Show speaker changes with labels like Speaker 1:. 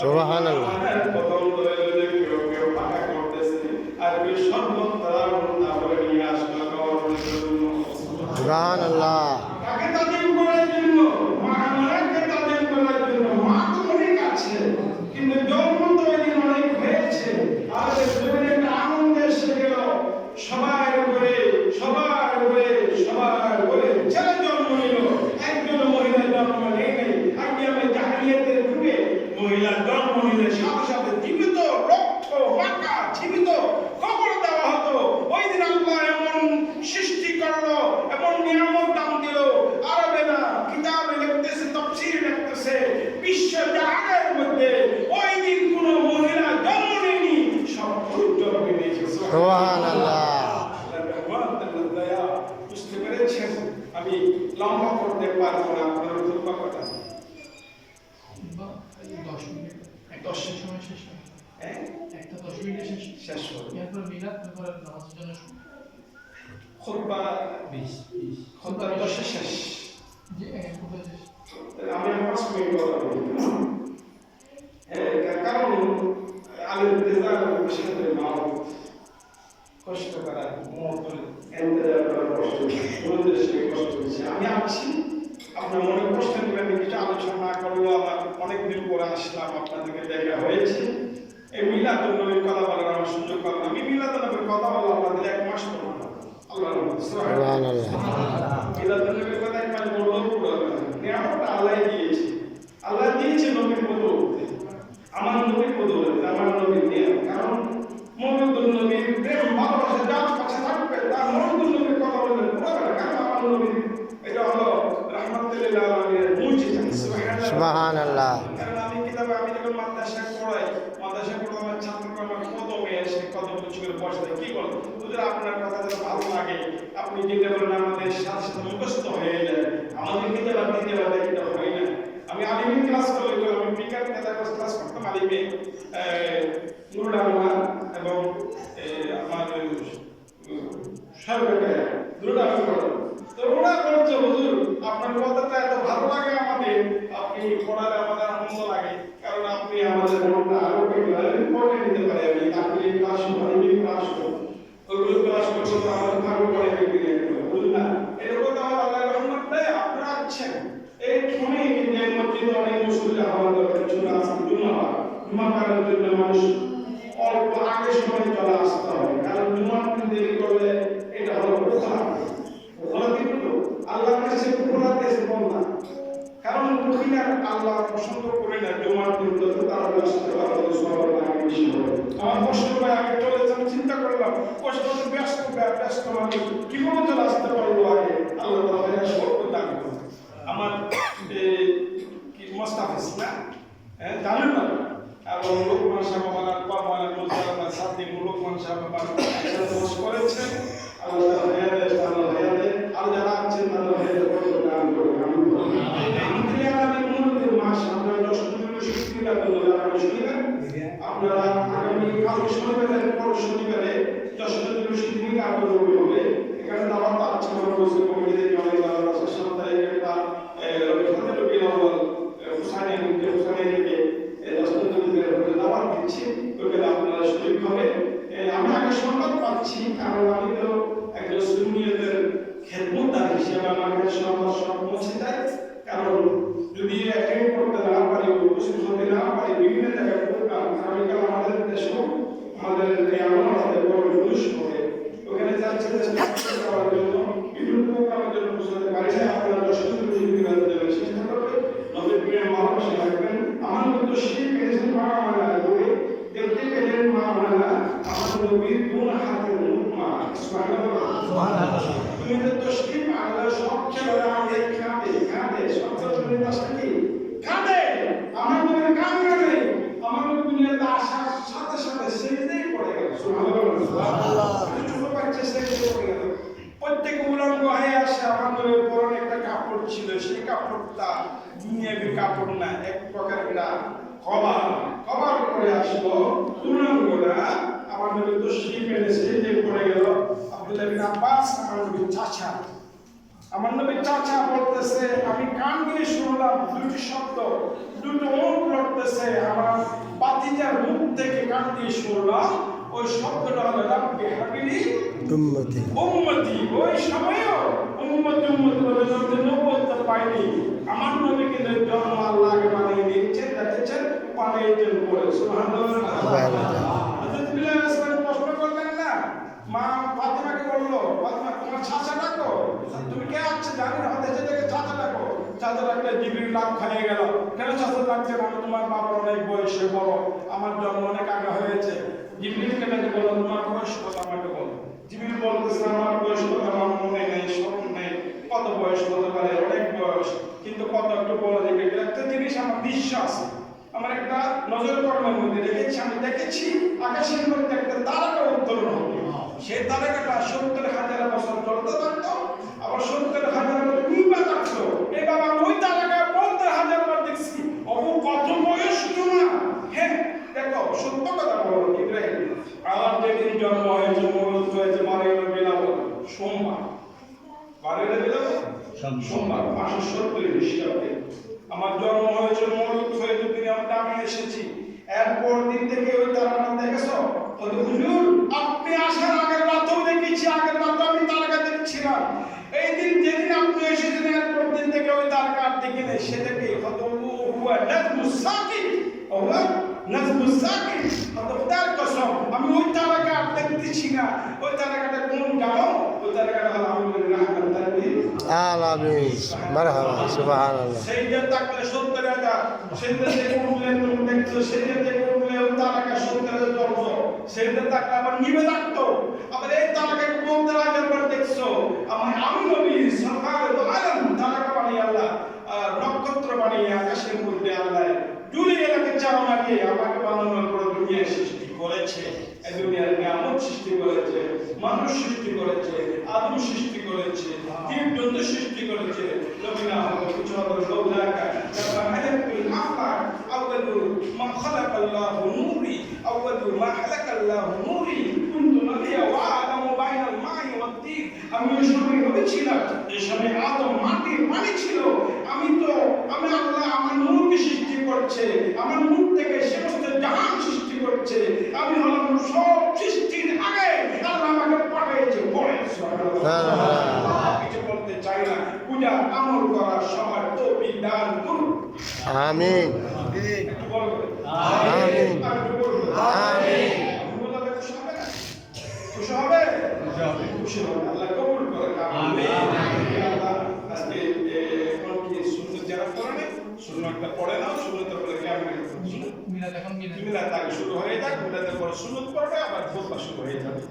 Speaker 1: সুবহানাল্লাহ। সুবহানাল্লাহ।
Speaker 2: কিন্তু যৌন তৈরি অনেক হয়েছে, আমাদের জীবনে একটা আনন্দ এসে গেল। সবার উপরে ছেলে জন্ম নিল, একজন মহিলা জন্ম নেই। আগে আমি জাহিলিয়াতের যুগে মহিলা জন্ম নিলে সাথে সাথে জীবিত রক্ত মাখা জীবিত কবর দেওয়া হতো। ওই দিন আল্লাহ এমন সৃষ্টি করলো, এমন নিয়ামত দান দিল। আরবে না কিতাবে লিখতেছে, তাফসীর লিখতেছে, বিশ্ব জাহানের মধ্যে ওই দিন কোন মহিলা জন্ম নেয়নি, সব পুরুষ জন্ম নিয়েছে।
Speaker 1: সুবহানাল্লাহ।
Speaker 2: বুঝতে পেরেছেন? আমি লম্বা করতে পারবো না, আপনার খুতবা কথা
Speaker 3: 10 মিনিট, 10 সময় শেষ হয়।
Speaker 2: হ্যাঁ,
Speaker 3: একটা 10 মিনিটে শেষ
Speaker 2: হবে।
Speaker 3: এরপর মিলাদ, তারপর নামাজের জন্য
Speaker 2: খুতবা 20 খুতবা 10 শেষ।
Speaker 3: যে কোথায় শেষ?
Speaker 2: আমি 5 মিনিট কথা বলি। কারণ আল-ইন্তিজার বিষয়ে মাউত কষ্ট করা, মত ইন্তেজার করা কষ্ট, ওদের সঙ্গে কষ্ট হচ্ছে। আমি আছি, আপনার মনে কষ্ট নেবেন, কিছু আলোচনা না করলেও আমার অনেকদিন পরে আসলাম, আপনাদেরকে দেখা হয়েছে। এই মিলাদুন নবীর কথা বলার আমার সুযোগ পাবো। আমি মিলাদুন নবীর কথা বলবো আপনাদের 1 মাস পর। আল্লাহর
Speaker 1: সুবহানাল্লাহ।
Speaker 2: মিলাদুন নবীর কথা 1 মাস বললেও পুরো হবে না। নিয়ামতটা আল্লাহ দিয়েছে। আল্লাহ দিয়েছে নবীর বদৌলতে, আমার নবীর বদৌলতে, আমার নবীর নিয়ামত। কারণ মুহাম্মদুর নবীর প্রেম ভালোবাসা যার কাছে থাকবে তার মুহাম্মদুর নবীর কথা বলবেন পুরো হবে। কারণ আমার নবীর এটা হলো রাহমাতুল লিল আলামিনের মুজিজা।
Speaker 1: সুবহানাল্লাহ।
Speaker 2: কারণ আমি যখন মাদ্রাসায় পড়াই, আমার ছাত্ররা আমার কদমে এসে কদম উঁচু করে বসে, কি বলেন হুজুর আপনার কথা যেন ভালো লাগে, আপনি যেটা বলেন আমাদের সাথে সাথে মুখস্থ হয়ে যায়, আমাদের কিতাব দিতে পারলে এটা হয় না। আমি আলিমের ক্লাস করলে আমি বিজ্ঞান ক্লাস করতাম আলিমে নুরুল আলম এবং আমার সরকারে নুরুল আলম পড়াতাম। তো ওরা বলছে হুজুর আপনার কথাটা এত ভালো লাগে আমাদের, আপনি পড়ালে আমাদের আনন্দ লাগে, কারণ আপনি আমাদের মনটা আরো পড়ে নিতে পারে। আপনি ক্লাস ওইগুলো ক্লাস করতে তো আমাদের ভালো পড়ে বুঝুন না। এরকম তো আল্লাহ রহমত দেয়, আপনারা আছেন এই সময় যে মসজিদে অনেক মুসল্লি হওয়ার দরকার ছিল। আজকে জুমা করার জন্য মানুষ অল্প আগে সময় চলে আসতে হবে, কারণ জুমা দেরি করলে এটা হলো আল্লাহর কাছে বন্ধা। কারণ মহিলা আল্লাহ পছন্দ করে না জুমার দিন যত তাড়াতাড়ি আসতে পারবে সবার আগে বেশি হবে। আমার কষ্ট হয় আগে চলে যাবে, চিন্তা করলাম কষ্ট ব্যস্ত আমি কিভাবে চলে আসতে পারবো আগে। আল্লাহ তাআলা সর্ব দান করবে। আমার কি মোস্তাফিজ না জানেন না, এবং লোকমান সাহেব আমার পাওয়ার মুজাররদ সাদিক লোকমান সাহেব আমার দোষ করেছেন। আল্লাহ তাআলা আর যারা আছেন আল্লাহ দান করুন। আমি মূলত মাস আপনারা 10 দিনের শক্তি আপনারা আগামী কাল শনিবারে পরশু শনিবারে 10 দিনের শক্তি আরম্ভ হবে। এখানে দাওয়াত আছে আমার বসে কমিটিতে অনেক দাওয়াত আছে। সন্ধ্যায় একটা রবিখাতে বিলওয়াল হুসাইনের 10 দিনের দাওয়াত দিচ্ছি, ওখানে আপনারা শরীক হবে। আমি আগে সংবাদ পাচ্ছি, কারণ আমি তো একজন সুন্নিয়তের খেদমতদার হিসেবে আমার কাছে সংবাদ সব পৌঁছে যায়। কারণ যদি অ্যাটেন্ড করতে না পারি, উপস্থিত হতে না পারি, বিভিন্ন জায়গায় প্রোগ্রাম, আগামীকাল আমাদের দেশেও আমাদের আমাদের বড় জুলুস হবে, ওখানে যাচ্ছে করার জন্য বিভিন্ন প্রোগ্রামের জন্য বুঝতে পারি না। আপনারা 10 দিন দেবেন, চেষ্টা করবেন নবীর প্রেম ভালোবাসা রাখবেন। আমার মতো সেই পেয়েছেন মা মানা করে দেখতে পেলেন মা মানা আমার নবীর কোন হাতের মুখ মা সুবহানাল্লাহ। তুমি তো তসলিম আল্লাহ সব ছেলেরা শরীরের দশা কি কাঁদে, আমার নবীর কান কাঁদে, আমার নবী দুনিয়াতে আসার সাথে সাথে সেজদায় পড়ে গেল। সুবহানাল্লাহ। ছোট বাচ্চা সেজদায় পড়ে গেল। প্রত্যেক উলঙ্গ হয়ে আসে, আমার নবীর পরনে একটা কাপড় ছিল, সেই কাপড়টা দুনিয়াবি কাপড় না, এক প্রকার একটা কভার করে আসলো উলঙ্গরা। আমার নবী তো সেই মেনে সেজদায় পড়ে গেল। আব্দুল্লাহ বিন আব্বাস আমার নবীর চাচা, আমার নবী চাচা বলতেছে, আমি কান দিয়ে শুনলাম দুটি শব্দ, দুটো মুখ লড়তেছে। আমার বাতিজার মুখ থেকে কান দিয়ে শুনলাম, ওই শব্দটা হলো রাব্বি হাবিলি
Speaker 1: উম্মতি
Speaker 2: উম্মতি। ওই সময়ও উম্মতি বলে নবুয়ত পায়নি। আমার নবী কিন্তু জন্ম আল্লাহ আগে বানিয়ে দিয়েছেন, দেখেছেন বানিয়েছেন বলে। সুবহানাল্লাহ। হযরত বিলাল ইসলাম প্রশ্ন করলেন না, মা ফাতেমাকে বললো, ফাতেমা তোমার চাচা ডাকো, তুমি কে আছো জানি না, দেশে থেকে চাচা ডাকো। চাচা ডাকলে জিবরিল লাভ খাইয়ে গেল, কেন চাচা ডাকছেন? আমি তোমার বাবার অনেক বয়সে বড়, আমার জন্ম অনেক আগে হয়েছে। জিবরিলকে ডেকে বলল, তোমার বয়স কত আমাকে বলো। জিবরিল বলতেছে, আমার বয়স কত আমার মনে নেই, স্মরণ নেই, কত বয়স হতে পারে, অনেক বয়স, কিন্তু কত একটু বলে দেখে একটা জিনিস আমার বিশ্বাস, আমার একটা নজর কর্মের মধ্যে রেখেছি, আমি দেখেছি আকাশের মধ্যে একটা তারকা উত্তোলন হবে, সেই তারকাটা 70,000 বছর চলতে থাকতো, আবার 70,000 বছর নিবা থাকতো। এই বাবা ওই তারকা 50,000 বার দেখছি, অবু কত বয়স তোমার? হ্যাঁ দেখো, সত্য কথা বলো ইব্রাহিম, আমার যেদিন জন্ম হয়েছে, মৌলুদ হয়েছে 12 রবিউল আউয়াল সোমবার, 12 রবিউল আউয়াল সোমবার 570 খ্রিস্টাব্দে আমার জন্ম হয়েছে, মৌলুদ হয়েছে দিনে আমি এসেছি। এরপর দিন থেকে ওই তারাটা দেখেছো? বলে হুজুর আপনি আসার আগের রাতেও দেখেছি, আগের রাতে আমি তারকা দেখছিলাম। এই দিন যেদিন আপনি এসেছেন এরপর দিন থেকে ওই তারকা আর দেখি নেই। সেটাকে কত হুয়া নাজমুস সাকিব, ওয়া নাজমুস সাকিব, কত তার কসম আমি ওই তারকা আর দেখতেছি না। ওই তারকাটা কোন জানো? ওই তারকাটা হলো আমিনুর রহমান তানভীর
Speaker 1: আলামিন। মারহাবা। সুবহানাল্লাহ।
Speaker 2: সেইটা তাকলে 70,000, সেইটা থেকে উঠলে তুমি দেখছো, সেইটা থেকে উঠলে ওই তারকা 70,000 জ্বলছো, সেইটা তাকলে আবার নিভে থাকতো। আবার এই তারকাকে 50,000 বার দেখছো। আমি নবী সরকার তো আলম তারকা বানিয়ে আল্লাহ, নক্ষত্র বানিয়ে আকাশের মধ্যে আল্লাহ ঝুলিয়ে রাখতে চাও নাকি? আমাকে বানানোর পর দুনিয়া সৃষ্টি করেছে, এই দুনিয়ার নিয়ামত সৃষ্টি করেছে, মানুষ সৃষ্টি করেছে, আদম সৃষ্টি করেছে, জীবজন্তু সৃষ্টি করেছে। নবীনা হলো কিছু হলো লৌলাকা কামা খালাকুল আফলাক আউয়ালু মা খালাকাল্লাহু নূরি, আউয়ালু মা খালাকাল্লাহু নূরি কুনতু নবিয়া ওয়া আদামু বাইনাল মাই ওয়াদ দীন। আমি ওই সময় নবী ছিলাম, যে সময় আদম মাটির পানি ছিল। আমি আল্লাহ আমার নূরকে সৃষ্টি করছে, আমার নূর থেকে সমস্ত জাহান সৃষ্টি করছে। আমি হলাম সব সৃষ্টির আগে, আল্লাহ আমাকে পাঠিয়েছে। পড়ে সুবহানাল্লাহ। কিছু বলতে চাই না, পূজা আমল করার সবার তৌফিক দান করুন।
Speaker 1: আমিন।
Speaker 2: একটু বড় করে
Speaker 1: আমিন।
Speaker 2: আমিন। বলতে খুশি হবে না? খুশি হবে? খুশি হবে। আল্লাহ কবুল করে। আমিন। আল্লাহ আজকে কোন কি সুন্নাত যারা পড়ে না, সুন্নাতটা পড়ে না, সুন্নাতের পরে কেমন
Speaker 3: মিলাদ এখন মিলাদ
Speaker 2: মিলাদ আগে শুরু হয়ে যাক, মিলাদের পরে সুন্নাত পড়বে, আবার খুতবা শুরু হয়ে যাবে।